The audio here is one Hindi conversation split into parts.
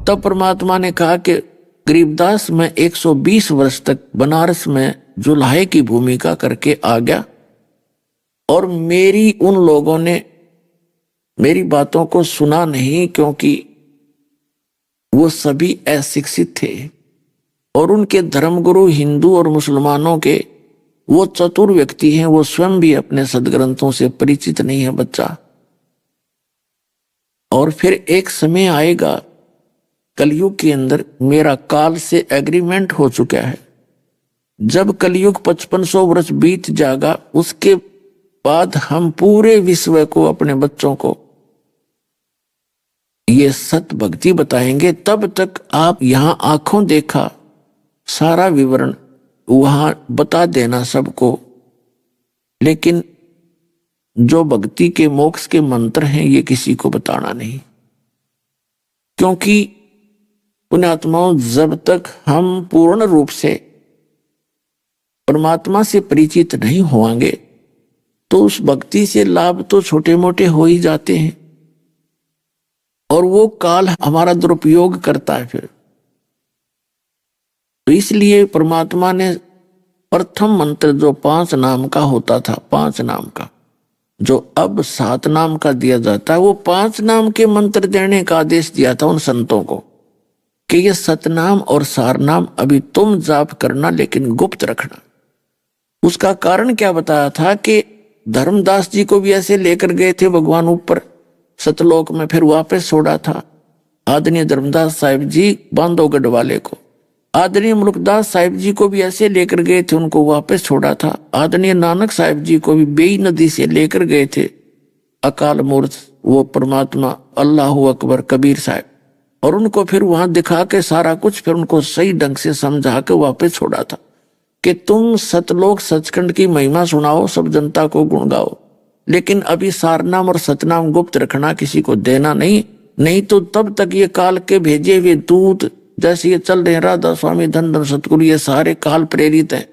तब परमात्मा ने कहा कि गरीबदास मैं 120 वर्ष तक बनारस में जुल्हे की भूमिका करके आ गया और मेरी उन लोगों ने मेरी बातों को सुना नहीं, क्योंकि वो सभी अशिक्षित थे और उनके धर्मगुरु हिंदू और मुसलमानों के वो चतुर व्यक्ति हैं, वो स्वयं भी अपने सदग्रंथों से परिचित नहीं है बच्चा। और फिर एक समय आएगा कलयुग के अंदर, मेरा काल से एग्रीमेंट हो चुका है, जब कलयुग 5500 वर्ष बीत जाएगा उसके बाद हम पूरे विश्व को, अपने बच्चों को ये सत भक्ति बताएंगे। तब तक आप यहां आंखों देखा सारा विवरण वहां बता देना सबको, लेकिन जो भक्ति के मोक्ष के मंत्र हैं ये किसी को बताना नहीं, क्योंकि पुण्यात्माओं जब तक हम पूर्ण रूप से परमात्मा से परिचित नहीं होंगे तो उस भक्ति से लाभ तो छोटे मोटे हो ही जाते हैं और वो काल हमारा दुरुपयोग करता है। फिर तो इसलिए परमात्मा ने प्रथम मंत्र जो 5 नाम का होता था, 5 नाम का, जो अब 7 नाम का दिया जाता है, वो 5 नाम के मंत्र देने का आदेश दिया था उन संतों को कि ये सतनाम और सारनाम अभी तुम जाप करना, लेकिन गुप्त रखना। उसका कारण क्या बताया था कि धर्मदास जी को भी ऐसे लेकर गए थे भगवान ऊपर सतलोक में, फिर वापस छोड़ा था। आदरणीय धर्मदास साहिब जी बांधवगढ़ वाले को, आदरणीय मुल्कदास साहिब जी को भी ऐसे लेकर गए थे, उनको वापस छोड़ा था। आदरणीय नानक साहिब जी को भी बेई नदी से लेकर गए थे अकाल मूर्त वो परमात्मा अल्लाह अकबर कबीर साहब, और उनको फिर वहां दिखा के सारा कुछ, फिर उनको सही ढंग से समझा के वापस छोड़ा था कि तुम सतलोक सचखंड की महिमा सुनाओ, सब जनता को गुण गाओ, लेकिन अभी सारनाम और सतनाम गुप्त रखना, किसी को देना नहीं, नहीं तो तब तक ये काल के भेजे हुए दूत जैसे ये चल रहे हैं, राधा स्वामी धन धन सतगुरु, ये सारे काल प्रेरित हैं,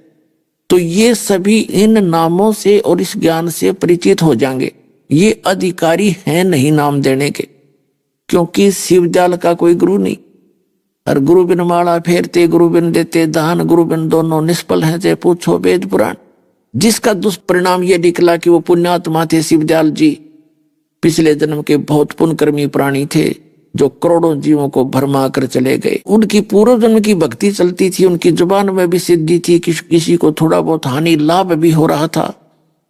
तो ये सभी इन नामों से और इस ज्ञान से परिचित हो जाएंगे। ये अधिकारी हैं नहीं नाम देने के, क्योंकि शिवदयाल का कोई गुरु नहीं, और गुरु बिन माला फेरते गुरु बिन देते दान, गुरु बिन दोनों निष्फल हैं, चाहे पूछो वेद पुराण। जिसका दुष्परिणाम ये निकला कि वो पुण्यात्मा थे शिवदयाल जी, पिछले जन्म के बहुत पुण्यकर्मी प्राणी थे जो करोड़ों जीवों को भरमा कर चले गए। उनकी पूर्व जन्म की भक्ति चलती थी, उनकी जुबान में भी सिद्धि थी, किसी को थोड़ा बहुत हानि लाभ भी हो रहा था,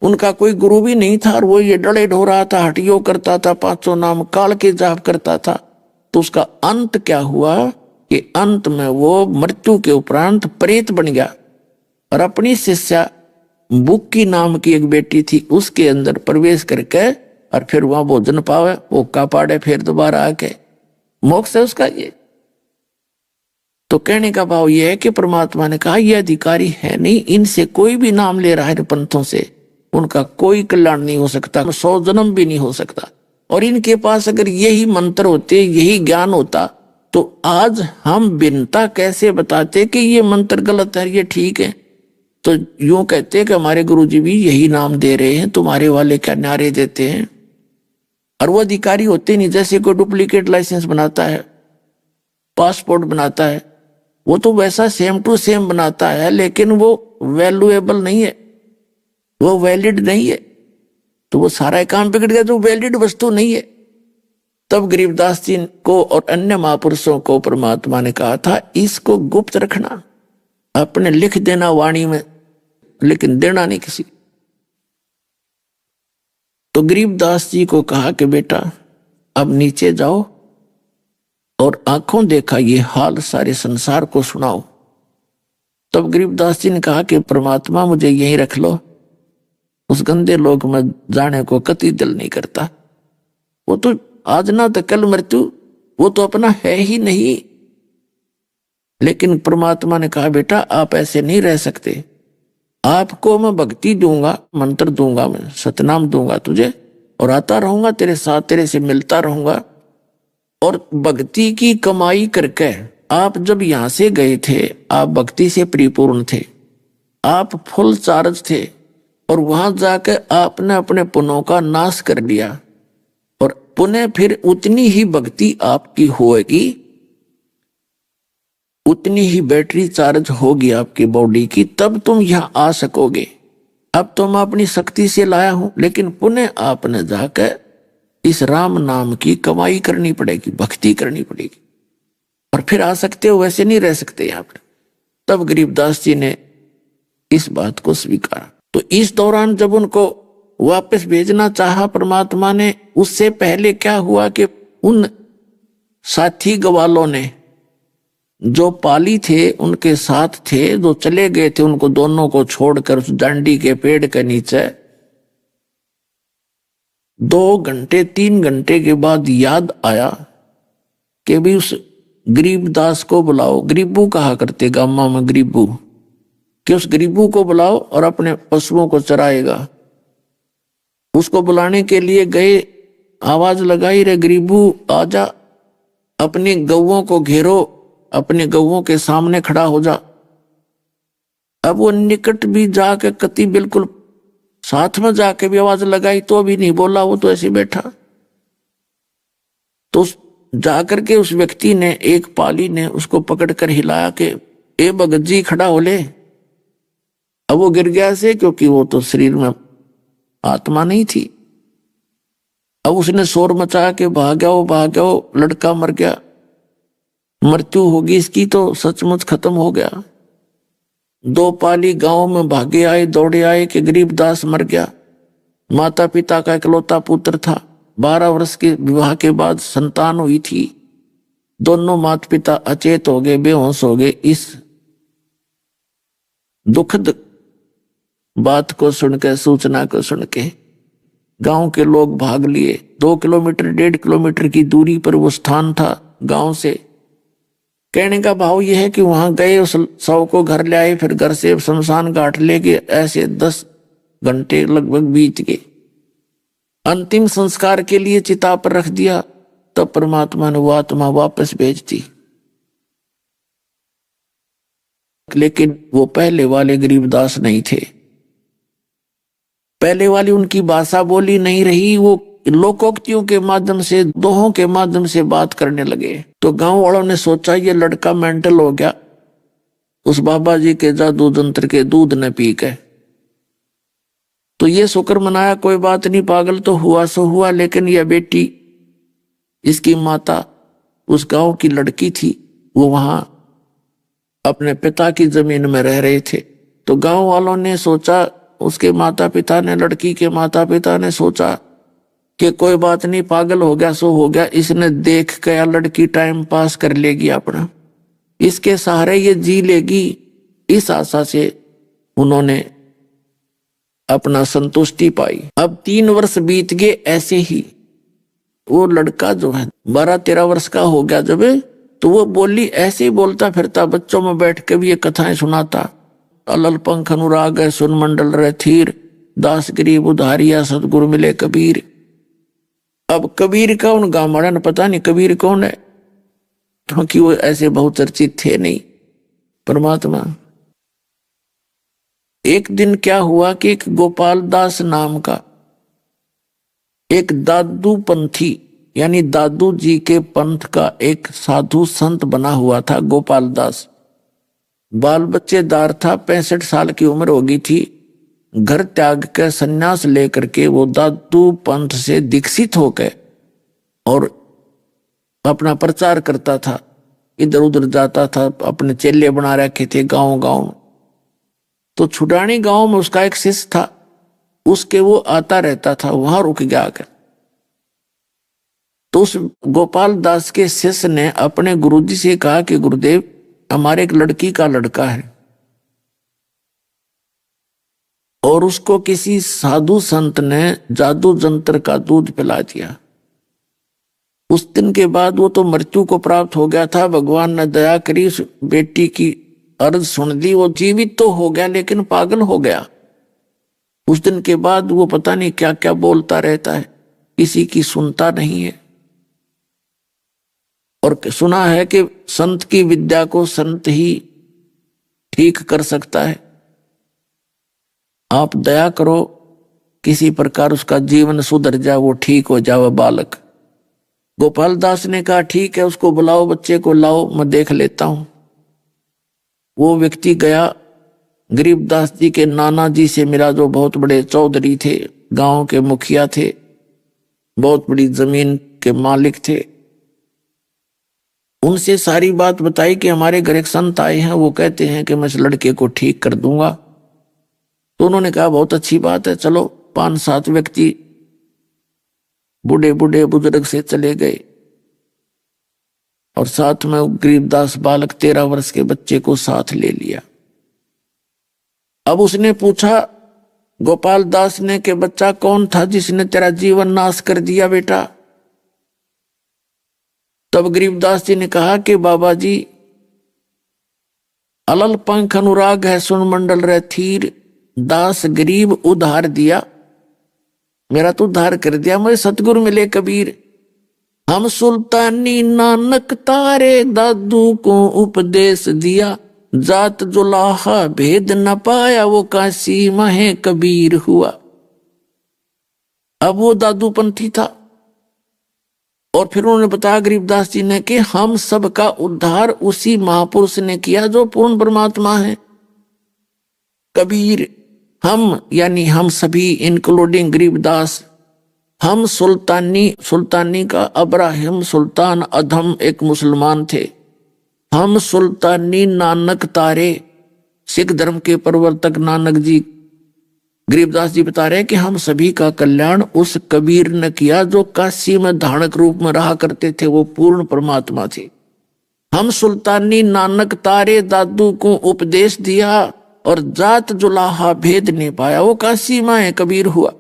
उनका कोई गुरु भी नहीं था, और वो ये डड़े ढो रहा था, हटियो करता था, 500 नाम काल के जाप करता था। तो उसका अंत क्या हुआ कि अंत में वो मृत्यु के उपरांत प्रेत बन गया और अपनी शिष्या बुक्की नाम की एक बेटी थी, उसके अंदर प्रवेश करके और फिर वहां भोजन पावे, ओका पाड़े, फिर दोबारा आके मोक्ष है उसका। ये तो कहने का भाव ये है कि परमात्मा ने कहा ये अधिकारी है नहीं, इनसे कोई भी नाम ले रहा है पंथों से, उनका कोई कल्याण नहीं हो सकता, 100 जन्म भी नहीं हो सकता। और इनके पास अगर यही मंत्र होते, यही ज्ञान होता, तो आज हम बिनता कैसे बताते कि ये मंत्र गलत है, ये ठीक है। तो यूं कहते कि हमारे गुरुजी भी यही नाम दे रहे हैं, तुम्हारे वाले क्या नारे देते हैं। और वो अधिकारी होते नहीं, जैसे कोई डुप्लीकेट लाइसेंस बनाता है, पासपोर्ट बनाता है, वो तो वैसा सेम टू सेम बनाता है, लेकिन वो वैल्यूएबल नहीं है, वो वैलिड नहीं है, तो वो सारा काम बिगड़ गया, तो वैलिड वस्तु नहीं है। तब गरीबदास जी को और अन्य महापुरुषों को परमात्मा ने कहा था इसको गुप्त रखना, अपने लिख देना वाणी में, लेकिन देना नहीं किसी। तो गरीबदास जी को कहा कि बेटा अब नीचे जाओ और आंखों देखा ये हाल सारे संसार को सुनाओ। तब गरीबदास जी ने कहा कि परमात्मा मुझे यहीं रख लो, उस गंदे लोक में जाने को कतई दिल नहीं करता, वो तो आज ना तो कल मृत्यु, वो तो अपना है ही नहीं। लेकिन परमात्मा ने कहा बेटा आप ऐसे नहीं रह सकते, आपको मैं भक्ति दूंगा, मंत्र दूंगा, मैं सतनाम दूंगा तुझे, और आता रहूंगा तेरे साथ, तेरे से मिलता रहूंगा। और भक्ति की कमाई करके आप जब यहां से गए थे, आप भक्ति से परिपूर्ण थे, आप फुल चार्ज थे, और वहां जाकर आपने अपने पुण्यों का नाश कर लिया, और पुनः फिर उतनी ही भक्ति आपकी होएगी उतनी ही बैटरी चार्ज होगी आपकी बॉडी की, तब तुम यहां आ सकोगे। अब तो मैं अपनी शक्ति से लाया हूं, लेकिन पुनः आपने जाकर इस राम नाम की कमाई करनी पड़ेगी, भक्ति करनी पड़ेगी, और फिर आ सकते हो, वैसे नहीं रह सकते यहां पर। तब गरीबदास जी ने इस बात को स्वीकारा। तो इस दौरान जब उनको वापस भेजना चाहा परमात्मा ने, उससे पहले क्या हुआ कि उन साथी ग्वालों ने जो पाली थे, उनके साथ थे, जो चले गए थे, उनको दोनों को छोड़कर उस डांडी के पेड़ के नीचे 2 घंटे 3 घंटे के बाद याद आया कि भी उस गरीबदास को बुलाओ। गरीबू कहा करते गामा में, गरीबू, कि उस गरीबू को बुलाओ और अपने पशुओं को चराएगा। उसको बुलाने के लिए गए, आवाज लगाई, रे गरीबू आजा, अपनी गौओं को घेरो, अपने गौओं के सामने खड़ा हो जा। अब वो निकट भी जाके कति बिल्कुल साथ में जाके भी आवाज लगाई तो भी नहीं बोला, वो तो ऐसे बैठा। तो जाकर के उस व्यक्ति ने, एक पाली ने उसको पकड़कर हिलाया कि ए भगत जी खड़ा हो ले। अब वो गिर गया से, क्योंकि वो तो शरीर में आत्मा नहीं थी। अब उसने शोर मचा के भाग गया, लड़का मर गया, मृत्यु होगी इसकी तो सचमुच खत्म हो गया। 2 पाली गांव में भागे आए, दौड़े आए कि गरीबदास मर गया। माता पिता का इकलौता पुत्र था, 12 वर्ष के विवाह के बाद संतान हुई थी। दोनों माता पिता अचेत हो गए, बेहोश हो गए। इस दुखद बात को सुनकर, सूचना को सुनके गांव के लोग भाग लिए। 2 किलोमीटर 1.5 किलोमीटर की दूरी पर वो स्थान था गांव से। कहने का भाव यह है कि वहां गए, उस शव को घर ले आए, फिर घर से शमशान घाट ले गए। ऐसे 10 घंटे लगभग बीत गए। अंतिम संस्कार के लिए चिता पर रख दिया, तब परमात्मा ने वो आत्मा वापस भेज दी। लेकिन वो पहले वाले गरीबदास नहीं थे। पहले वाली उनकी भाषा बोली नहीं रही, वो लोकोक्तियों के माध्यम से, दोहों के माध्यम से बात करने लगे। तो गांव वालों ने सोचा ये लड़का मेंटल हो गया, उस बाबा जी के जादू जंत्र के दूध न पी के। तो ये शुक्र मनाया, कोई बात नहीं, पागल तो हुआ सो हुआ। लेकिन यह बेटी, इसकी माता उस गांव की लड़की थी, वो वहां अपने पिता की जमीन में रह रहे थे। तो गांव वालों ने सोचा, उसके माता पिता ने, लड़की के माता पिता ने सोचा कि कोई बात नहीं, पागल हो गया सो हो गया, इसने देख के लड़की टाइम पास कर लेगी अपना, इसके सहारे ये जी लेगी। इस आशा से उन्होंने अपना संतुष्टि पाई। अब 3 वर्ष बीत गए ऐसे ही। वो लड़का जो है 12-13 वर्ष का हो गया जब, तो वो बोली ऐसे ही बोलता फिरता, बच्चों में बैठ के भी ये कथाएं सुनाता। अलल पंख अनुराग है सुन मंडल रहे थीर, दास गरीब उधारिया सतगुरु मिले कबीर। अब कबीर का उन गांव ने पता नहीं कबीर कौन है, क्योंकि वो ऐसे बहुचर्चित थे नहीं परमात्मा। एक दिन क्या हुआ कि एक गोपाल दास नाम का एक दादू पंथी, यानी दादू जी के पंथ का एक साधु संत बना हुआ था गोपाल दास। बाल बच्चेदार था, 65 साल की उम्र हो गई थी। घर त्याग कर सन्यास लेकर के वो दादू पंथ से दीक्षित होकर और अपना प्रचार करता था, इधर उधर जाता था, अपने चेले बना रखे थे गांव गांव। तो छुडानी गांव में उसका एक शिष्य था, उसके वो आता रहता था, वहां रुक गया आकर। तो उस गोपाल दास के शिष्य ने अपने गुरुजी से कहा कि गुरुदेव, हमारे एक लड़की का लड़का है और उसको किसी साधु संत ने जादू जंत्र का दूध पिला दिया। उस दिन के बाद वो तो मृत्यु को प्राप्त हो गया था। भगवान ने दया करी, उस बेटी की अर्ज सुन ली, वो जीवित तो हो गया लेकिन पागल हो गया। उस दिन के बाद वो पता नहीं क्या क्या बोलता रहता है, किसी की सुनता नहीं है। और सुना है कि संत की विद्या को संत ही ठीक कर सकता है। आप दया करो, किसी प्रकार उसका जीवन सुधर जाए, वो ठीक हो जाए बालक। गोपाल दास ने कहा ठीक है, उसको बुलाओ, बच्चे को लाओ, मैं देख लेता हूं। वो व्यक्ति गया, गरीबदास जी के नाना जी से मिला, जो बहुत बड़े चौधरी थे, गांव के मुखिया थे, बहुत बड़ी जमीन के मालिक थे। उनसे सारी बात बताई कि हमारे घर एक संत आए हैं, वो कहते हैं कि मैं इस लड़के को ठीक कर दूंगा। तो उन्होंने कहा बहुत अच्छी बात है, चलो। 5-7 व्यक्ति बूढ़े बूढ़े बुजुर्ग से चले गए और साथ में गरीबदास बालक 13 वर्ष के बच्चे को साथ ले लिया। अब उसने पूछा गोपाल दास ने कि बच्चा कौन था जिसने तेरा जीवन नाश कर दिया बेटा? तब गरीबदास जी ने कहा कि बाबा जी, अलल पंख अनुराग है सुन मंडल रे थीर, दास गरीब उधार दिया, मेरा तो उद्धार कर दिया, मुझे सतगुरु मिले कबीर। हम सुल्तानी नानक तारे, दादू को उपदेश दिया, जात जुलाहा भेद न पाया, वो काशी महे कबीर हुआ। अब वो दादू पंथी था और फिर उन्होंने बताया गरीबदास जी ने कि हम सबका उद्धार उसी महापुरुष ने किया जो पूर्ण परमात्मा है। कबीर हम यानी हम सभी इंक्लूडिंग गरीबदास, हम सुल्तानी का अब्राहिम सुल्तान अधम एक मुसलमान थे। हम सुल्तानी नानक तारे, सिख धर्म के प्रवर्तक नानक जी, गरीबदास जी बता रहे हैं कि हम सभी का कल्याण उस कबीर ने किया जो काशी में धारक रूप में रहा करते थे, वो पूर्ण परमात्मा थे। हम सुल्तानी नानक तारे, दादू को उपदेश दिया और जात जुलाहा भेद नहीं पाया, वो काशी में कबीर हुआ।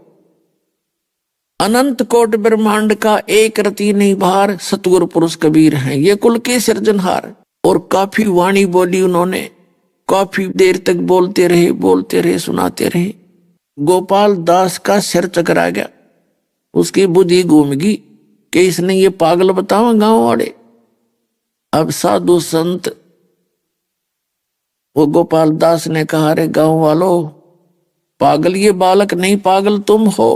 अनंत कोट ब्रह्मांड का एक रति नहीं भार, सतगुरु पुरुष कबीर हैं, ये कुल के सृजनहार। और काफी वाणी बोली उन्होंने, काफी देर तक बोलते रहे, सुनाते रहे। गोपाल दास का सिर चकरा गया, उसकी बुद्धि घूम गई कि इसने ये पागल बताओ गांव वाले। अब साधु संत, वो गोपाल दास ने कहा, रे गांव वालों, पागल ये बालक नहीं, पागल तुम हो।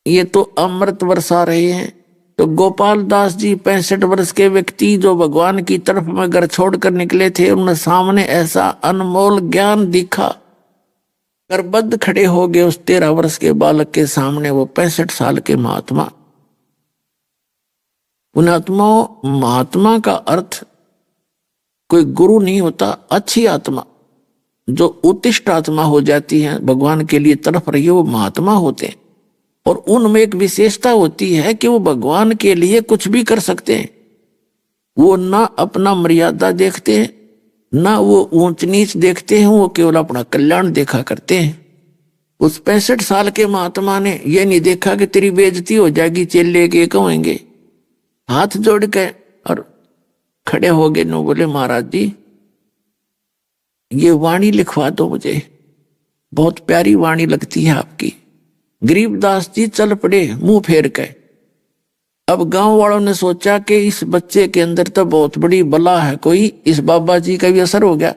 ये तो अमृत बरसा रहे हैं। तो गोपाल दास जी 65 वर्ष के व्यक्ति जो भगवान की तरफ में घर छोड़कर निकले थे, उन्हें सामने ऐसा अनमोल ज्ञान दिखा, करबद्ध खड़े हो गए उस 13 वर्ष के बालक के सामने। वो 65 साल के महात्मा। उन महात्मा का अर्थ कोई गुरु नहीं होता, अच्छी आत्मा जो उत्तिष्ठ आत्मा हो जाती है, भगवान के लिए तड़प रही है, वो महात्मा होते हैं। और उनमें एक विशेषता होती है कि वो भगवान के लिए कुछ भी कर सकते हैं। वो ना अपना मर्यादा देखते हैं, ना वो ऊंच नीच देखते हैं, वो केवल अपना कल्याण देखा करते हैं। उस 65 साल के महात्मा ने ये नहीं देखा कि तेरी बेइज्जती हो जाएगी, चेले के कहेंगे। हाथ जोड़ के और खड़े हो गए, नो बोले महाराज जी ये वाणी लिखवा दो मुझे, बहुत प्यारी वाणी लगती है आपकी। गरीबदास जी चल पड़े मुंह फेर के। अब गांव वालों ने सोचा कि इस बच्चे के अंदर तो बहुत बड़ी बला है, कोई इस बाबा जी का भी असर हो गया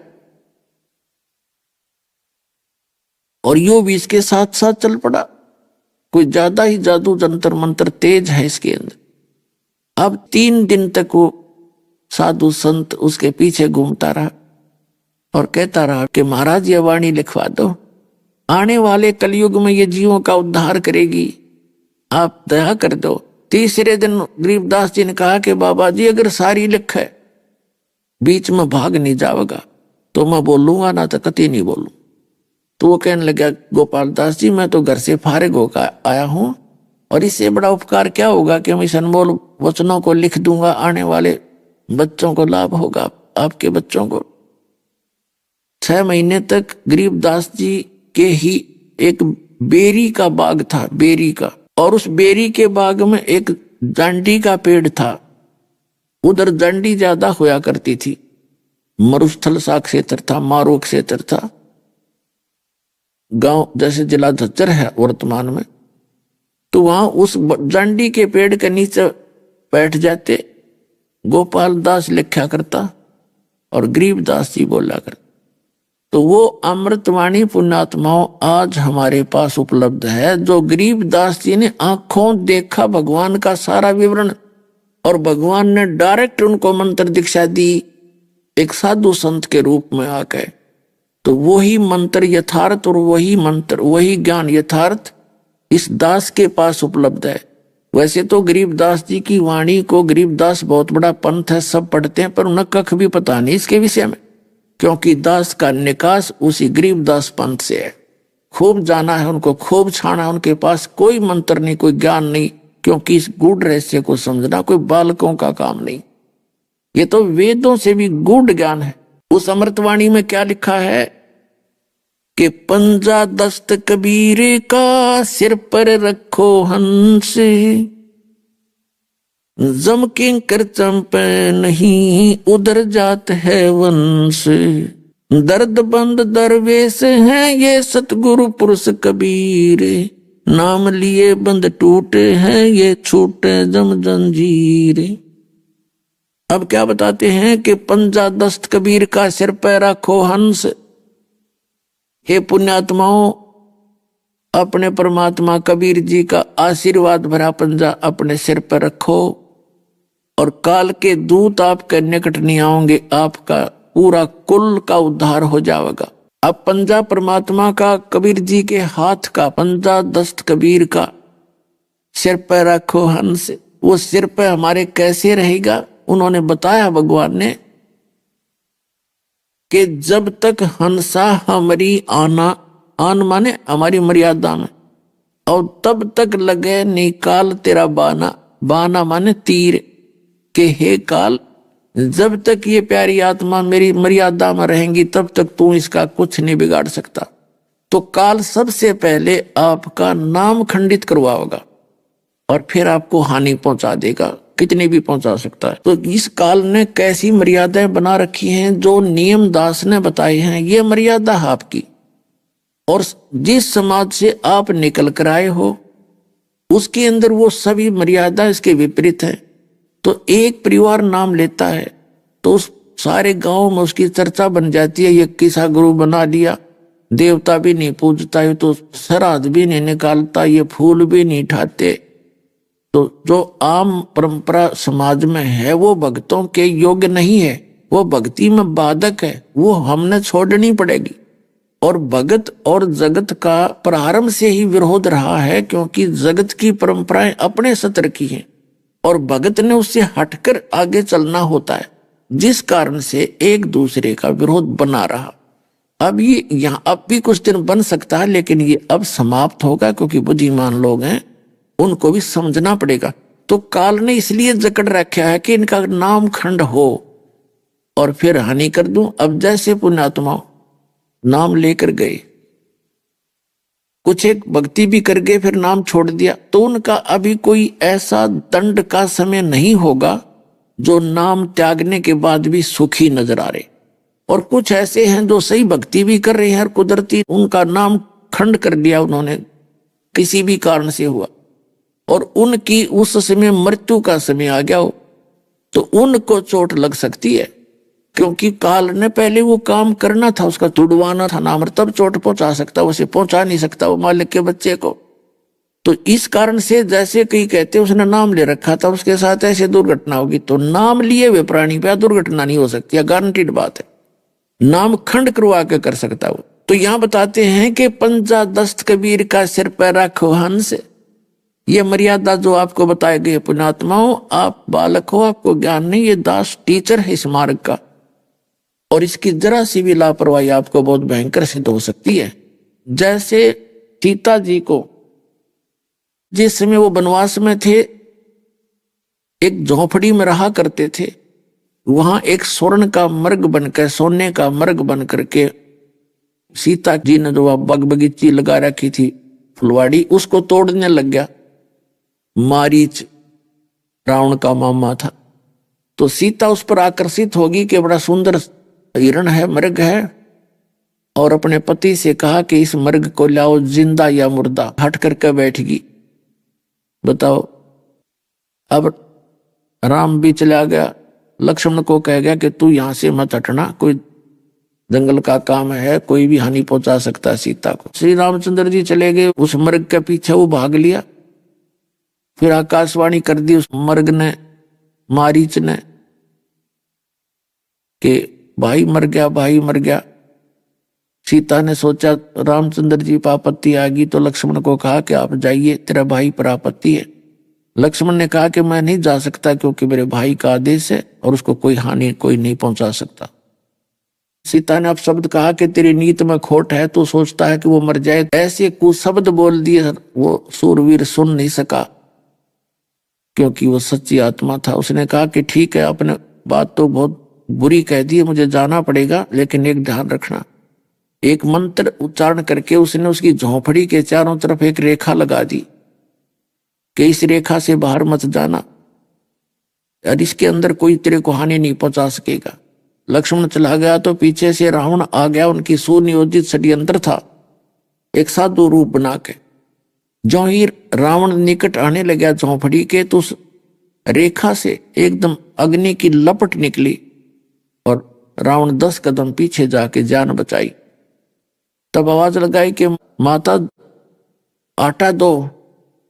और यो भी इसके साथ साथ चल पड़ा। कोई ज्यादा ही जादू जंतर मंत्र तेज है इसके अंदर। अब 3 दिन तक वो साधु संत उसके पीछे घूमता रहा और कहता रहा कि महाराज ये वाणी लिखवा दो, आने वाले कलयुग में ये जीवों का उद्धार करेगी, आप दया कर दो। तीसरे दिन गरीबदास जी ने कहा कि बाबा जी अगर सारी लिख है, बीच में भाग नहीं जाएगा तो मैं बोलूंगा, ना तो कति नहीं बोलूं। तो वो कहने लगा गोपाल दास जी मैं तो घर से फारिग होकर आया हूं और इससे बड़ा उपकार क्या होगा कि मैं इस अनमोल वचनों को लिख दूंगा, आने वाले बच्चों को लाभ होगा, आपके बच्चों को। 6 महीने तक गरीबदास जी के ही एक बेरी का बाग था, बेरी का, और उस बेरी के बाग में एक जांडी का पेड़ था। उधर जांडी ज्यादा होया करती थी, मरुस्थल सा क्षेत्र था, मारो क्षेत्र था। गांव जैसे जिला झज्जर है वर्तमान में, तो वहां उस जांडी के पेड़ के नीचे बैठ जाते, गोपाल दास लिखा करता और गरीबदास जी बोला करता। तो वो अमृतवाणी पुण्यात्माओं आज हमारे पास उपलब्ध है, जो गरीबदास जी ने आंखों देखा भगवान का सारा विवरण, और भगवान ने डायरेक्ट उनको मंत्र दीक्षा दी एक साधु संत के रूप में आके, तो वही मंत्र यथार्थ और वही मंत्र वही ज्ञान यथार्थ इस दास के पास उपलब्ध है। वैसे तो गरीबदास जी की वाणी को, गरीबदास बहुत बड़ा पंथ है, सब पढ़ते हैं, पर उन्हें कख भी पता नहीं इसके विषय में, क्योंकि दास का निकास उसी गरीबदास पंथ से है। खूब जाना है उनको, खूब छाना है, उनके पास कोई मंत्र नहीं, कोई ज्ञान नहीं, क्योंकि इस गूढ़ रहस्य को समझना कोई बालकों का काम नहीं, ये तो वेदों से भी गूढ़ ज्ञान है। उस अमृतवाणी में क्या लिखा है कि पंजा दस्त कबीर का सिर पर रखो हंस, जम किंकर चंपे नहीं उधर जात है वंश, दर्द बंद दरवेश हैं ये सतगुरु पुरुष कबीर, नाम लिए बंद टूटे हैं ये छूटे जम जंजीर। अब क्या बताते हैं कि पंजा दस्त कबीर का सिर पर रखो हंस। हे पुण्यात्माओं, अपने परमात्मा कबीर जी का आशीर्वाद भरा पंजा अपने सिर पर रखो और काल के दूत आपके निकट नहीं आएंगे, आपका पूरा कुल का उद्धार हो जाएगा। अब पंजा परमात्मा का, कबीर जी के हाथ का, पंजा दस्त कबीर का सिर पर रखो हंस। वो सिर पर हमारे कैसे रहेगा, उन्होंने बताया भगवान ने कि जब तक हंसा हमारी आन माने हमारी मर्यादा में, और तब तक लगे निकाल तेरा बाना, बाना माने तीर, के हे काल जब तक ये प्यारी आत्मा मेरी मर्यादा में रहेंगी तब तक तू इसका कुछ नहीं बिगाड़ सकता। तो काल सबसे पहले आपका नाम खंडित करवाओगा और फिर आपको हानि पहुंचा देगा, कितनी भी पहुंचा सकता है। तो इस काल ने कैसी मर्यादाएं बना रखी हैं, जो नियम दास ने बताए हैं, ये मर्यादा है आपकी। और जिस समाज से आप निकल कर आए हो उसके अंदर वो सभी मर्यादा इसके विपरीत है। तो एक परिवार नाम लेता है तो उस सारे गांव में उसकी चर्चा बन जाती है, ये किसा गुरु बना दिया, देवता भी नहीं पूजता, ये तो श्राद्ध भी नहीं निकालता, ये फूल भी नहीं उठाते। तो जो आम परंपरा समाज में है वो भक्तों के योग्य नहीं है, वो भक्ति में बाधक है, वो हमने छोड़नी पड़ेगी। और भगत और जगत का प्रारंभ से ही विरोध रहा है, क्योंकि जगत की परंपराएं अपने सत्र की हैं और भगत ने उससे हटकर आगे चलना होता है, जिस कारण से एक दूसरे का विरोध बना रहा। अब ये यहाँ अब भी कुछ दिन बन सकता है, लेकिन ये अब समाप्त होगा, क्योंकि बुद्धिमान लोग हैं, उनको भी समझना पड़ेगा। तो काल ने इसलिए जकड़ रखा है कि इनका नाम खंड हो और फिर हानि कर दूं। अब जैसे पुण्यात्मा नाम लेकर गए, कुछ एक भक्ति भी कर गए, फिर नाम छोड़ दिया, तो उनका अभी कोई ऐसा दंड का समय नहीं होगा जो नाम त्यागने के बाद भी सुखी नजर आ रहे। और कुछ ऐसे हैं जो सही भक्ति भी कर रहे हैं और कुदरती उनका नाम खंड कर दिया उन्होंने, किसी भी कारण से हुआ, और उनकी उस समय मृत्यु का समय आ गया हो, तो उनको चोट लग सकती है, क्योंकि काल ने पहले वो काम करना था, उसका तुड़वाना था नाम, तब चोट पहुंचा सकता, उसे पहुंचा नहीं सकता वो मालिक के बच्चे को। तो इस कारण से जैसे कई कहते उसने नाम ले रखा था, उसके साथ ऐसे दुर्घटना होगी, तो नाम लिए हुए प्राणी पे दुर्घटना नहीं हो सकती, गारंटीड बात है। नाम खंड करवा के कर सकता वो। तो यहां बताते हैं कि पंजा दस्त कबीर का सिर पर रखो हंस, ये मर्यादा जो आपको बताए गए पुण्यात्माओं, आप बालक हो, आपको ज्ञान नहीं, ये दास टीचर है इस मार्ग का, और इसकी जरा सी भी लापरवाही आपको बहुत भयंकर सिद्ध हो सकती है। जैसे सीता जी को जिस समय वो वनवास में थे, एक झोपड़ी में रहा करते थे, वहां एक स्वर्ण का मर्ग बनकर, सोने का मर्ग बन करके सीता जी ने जो बाग बगीची लगा रखी थी फुलवाड़ी, उसको तोड़ने लग गया मारीच, रावण का मामा था। तो सीता उस पर आकर्षित होगी कि बड़ा सुंदर हिरण है, मृग है, और अपने पति से कहा कि इस मृग को लाओ, जिंदा या मुर्दा, हट करके बैठगी। बताओ, अब राम भी चला गया, लक्ष्मण को कह गया कि तू यहां से मत हटना, कोई जंगल का काम है, कोई भी हानि पहुंचा सकता है सीता को। श्री रामचंद्र जी चले गए, उस मृग के पीछे वो भाग लिया। फिर आकाशवाणी कर दी उस मर्ग ने, मारीच ने, कि भाई मर गया, भाई मर गया। सीता ने सोचा रामचंद्र जी पर आपत्ति आ गई, तो लक्ष्मण को कहा कि आप जाइए, तेरा भाई पर आपत्ति है। लक्ष्मण ने कहा कि मैं नहीं जा सकता, क्योंकि मेरे भाई का आदेश है और उसको कोई हानि कोई नहीं पहुंचा सकता। सीता ने अब शब्द कहा कि तेरी नीत में खोट है, तू सोचता है कि वो मर जाए। ऐसे कुशब्द बोल दिए, वो सूरवीर सुन नहीं सका, क्योंकि वो सच्ची आत्मा था। उसने कहा कि ठीक है, आपने बात तो बहुत बुरी कह दी है, मुझे जाना पड़ेगा, लेकिन एक ध्यान रखना। एक मंत्र उच्चारण करके उसने उसकी झोंपड़ी के चारों तरफ एक रेखा लगा दी कि इस रेखा से बाहर मत जाना और इसके अंदर कोई तेरे को हानि नहीं पहुंचा सकेगा। लक्ष्मण चला गया तो पीछे से रावण आ गया, उनकी सुनियोजित षड्यंत्र था। एक साधु रूप बना के जो ही रावण निकट आने लगा झोंपड़ी के, तो उस रेखा से एकदम अग्नि की लपट निकली और रावण 10 कदम पीछे जाके जान बचाई। तब आवाज लगाई कि माता आटा दो,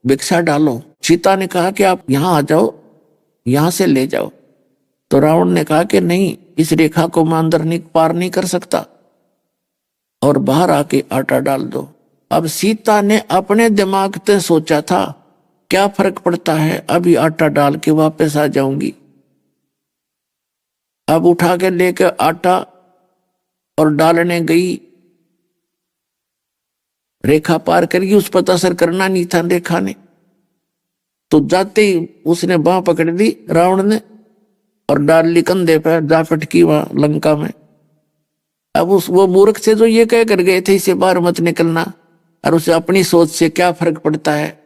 भिक्षा डालो। सीता ने कहा कि आप यहां आ जाओ, यहां से ले जाओ। तो रावण ने कहा कि नहीं, इस रेखा को मैं अंदर नहीं पार नहीं कर सकता, और बाहर आके आटा डाल दो। अब सीता ने अपने दिमाग से सोचा था क्या फर्क पड़ता है, अभी आटा डाल के वापस आ जाऊंगी। अब उठा के लेकर आटा और डालने गई, रेखा पार करेगी, उस पर असर करना नहीं था रेखा ने। तो जाते ही उसने बांह पकड़ ली रावण ने और डाल ली कंधे पर, जा पटकी वहां लंका में। अब वो मूर्ख से जो ये कह कर गए थे इसे बाहर मत निकलना, और उसे अपनी सोच से क्या फर्क पड़ता है,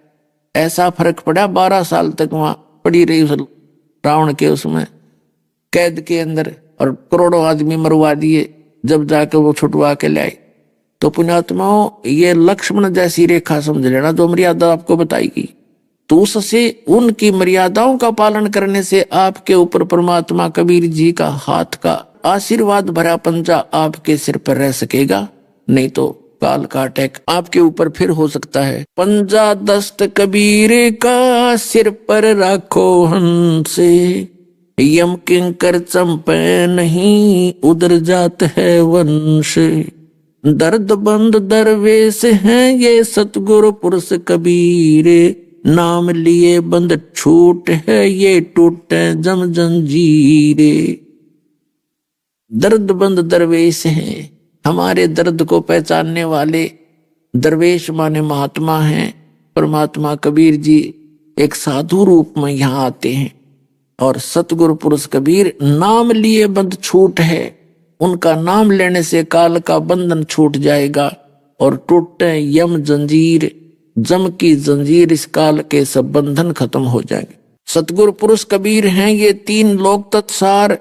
ऐसा फर्क पड़ा। 12 साल तक वहां पड़ी रही उस रावण के उसमें कैद के अंदर, और करोड़ों आदमी मरवा दिए, जब जाके वो छुटवा के लाए। तो पुण्यात्माओं, ये लक्ष्मण जैसी रेखा समझ लेना जो मर्यादा आपको बताएगी, तो उससे उनकी मर्यादाओं का पालन करने से आपके ऊपर परमात्मा कबीर जी का हाथ का आशीर्वाद भरा पंजा आपके सिर पर रह सकेगा, नहीं तो काल का अटैक आपके ऊपर फिर हो सकता है। पंजा दस्त कबीर का सिर पर राखो हंसे, यम किंकर चंपे नहीं उधर जात है वंश। दर्द बंद दरवेश हैं ये सतगुरु पुरुष कबीर, नाम लिए बंद छूट है ये टूटे जम जंजीरे। दर्द बंद दरवेश हैं, हमारे दर्द को पहचानने वाले दरवेश माने महात्मा हैं। परमात्मा कबीर जी एक साधु रूप में यहाँ आते हैं, और सतगुरु पुरुष कबीर नाम लिए बंद छूट है, उनका नाम लेने से काल का बंधन छूट जाएगा और टूटे यम जंजीर, जम की जंजीर, इस काल के सब बंधन खत्म हो जाएंगे। सतगुरु पुरुष कबीर हैं ये 3 लोक तत्सार,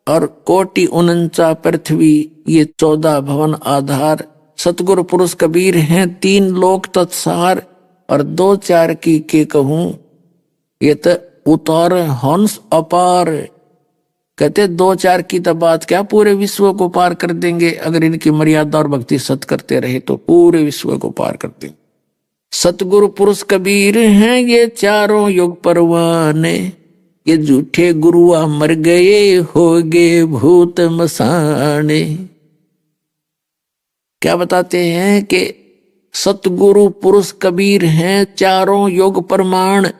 और कोटि 49 पृथ्वी, ये 14 भवन आधार। सतगुरु पुरुष कबीर हैं 3 लोक तत्सार, और 2-4 की के कहूं ये तो उतार हंस अपार। कहते 2-4 की तो बात क्या, पूरे विश्व को पार कर देंगे। अगर इनकी मर्यादा और भक्ति सत करते रहे तो पूरे विश्व को पार कर देंगे। सतगुरु पुरुष कबीर हैं ये 4 युग परवाने, ये झूठे गुरुआ मर गए हो गए भूत मसाने। क्या बताते हैं कि सतगुरु पुरुष कबीर हैं 4 युग प्रमाण,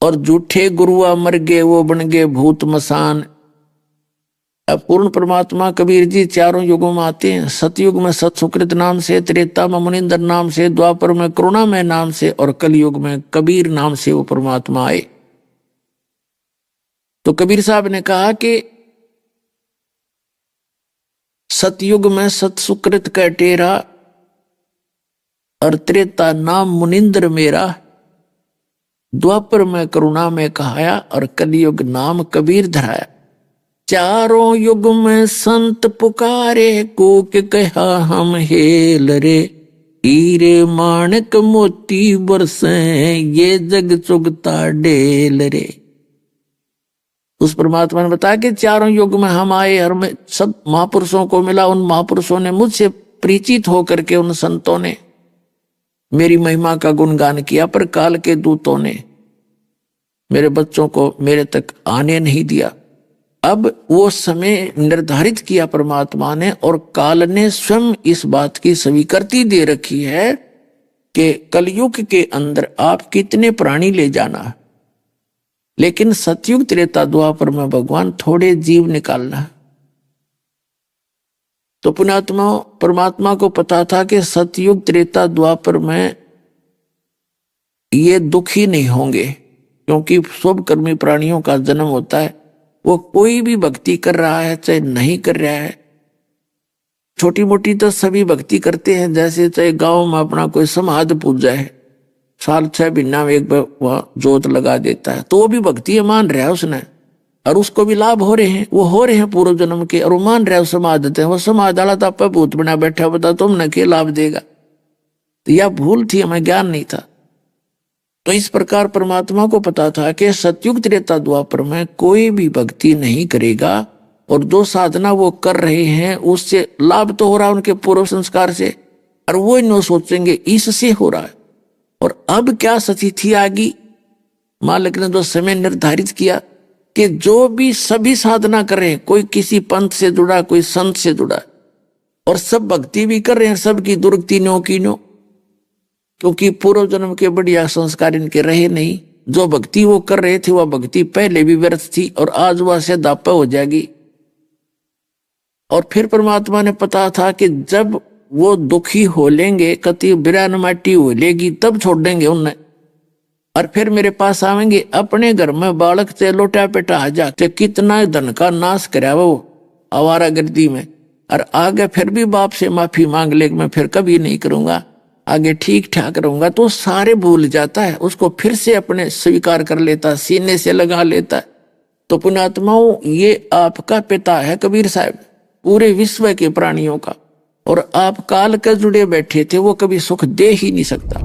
और झूठे गुरुआ मर गए वो बन गए भूत मसान। अब पूर्ण परमात्मा कबीर जी 4 युगों में आते हैं। सतयुग में सत सुकृत नाम से, त्रेता में मुनिंदर नाम से, द्वापर में करुणामय नाम से, और कलयुग में कबीर नाम से वो परमात्मा आए। तो कबीर साहब ने कहा कि सतयुग में सत सुकृत का टेरा, और त्रेता नाम मुनिंदर मेरा, द्वापर में करुणा में कहाया, और कलयुग नाम कबीर धराया। 4 युग में संत पुकारे कोक कहा हम हेल रे, हीरे माणक मोती बरसे ये जग चुगता डेल रे। उस परमात्मा ने बताया कि 4 युग में हम आए और मैं सब महापुरुषों को मिला। उन महापुरुषों ने मुझसे परिचित होकर के, उन संतों ने मेरी महिमा का गुणगान किया, पर काल के दूतों ने मेरे बच्चों को मेरे तक आने नहीं दिया। अब वो समय निर्धारित किया परमात्मा ने, और काल ने स्वयं इस बात की स्वीकृति दे रखी है कि कलयुग के अंदर आप कितने प्राणी ले जाना, लेकिन सतयुग त्रेता द्वापर में भगवान थोड़े जीव निकालना। तो पुण्यात्मा परमात्मा को पता था कि सतयुग त्रेता द्वापर में ये दुखी नहीं होंगे, क्योंकि शुभ कर्मी प्राणियों का जन्म होता है। वो कोई भी भक्ति कर रहा है चाहे नहीं कर रहा है, छोटी मोटी तो सभी भक्ति करते हैं। जैसे चाहे गांव में अपना कोई समाध पूजा है, साल 6 महीना में एक बार वह जोत लगा देता है, तो वो भी भक्ति मान रहा है उसने, और उसको भी लाभ हो रहे हैं, वो हो रहे हैं पूर्व जन्म के, और वो मान रहा है समाध है। वो समाध वाला तो आप भूत बना बैठा, बता तुमने क्या लाभ देगा। तो यह भूल थी, हमें ज्ञान नहीं था। तो इस प्रकार परमात्मा को पता था कि सतयुग त्रेता द्वापर में कोई भी भक्ति नहीं करेगा, और जो साधना वो कर रहे हैं उससे लाभ तो हो रहा है उनके पूर्व संस्कार से, और वो इन सोचेंगे इससे हो रहा है। और अब क्या स्थिति आ गई, मालिक ने जो समय निर्धारित किया कि जो भी सभी साधना कर रहे हैं, कोई किसी पंथ से जुड़ा, कोई संत से जुड़ा, और सब भक्ति भी कर रहे हैं, सबकी दुर्गति नो की नो, क्योंकि पूर्व जन्म के बढ़िया संस्कार इनके रहे नहीं। जो भक्ति वो कर रहे थे वह भक्ति पहले भी व्यर्थ थी, और आज वह से दापा हो जाएगी। और फिर परमात्मा ने पता था कि जब वो दुखी हो लेंगे, कति बिरान माटी हो लेगी, तब छोड़ देंगे उन्हें, और फिर मेरे पास आवेंगे। अपने घर में बालक से लोटा पेटा आ जाते, कितना धन का नाश करा वो आवारा गर्दी में, और आगे फिर भी बाप से माफी मांग ले, मैं फिर कभी नहीं करूंगा, आगे ठीक ठाक रहूंगा, तो सारे भूल जाता है, उसको फिर से अपने स्वीकार कर लेता, सीने से लगा लेता है। तो पुण्यात्माओं, ये आपका पिता है कबीर साहब, पूरे विश्व के प्राणियों का, और आप काल के जुड़े बैठे थे, वो कभी सुख दे ही नहीं सकता।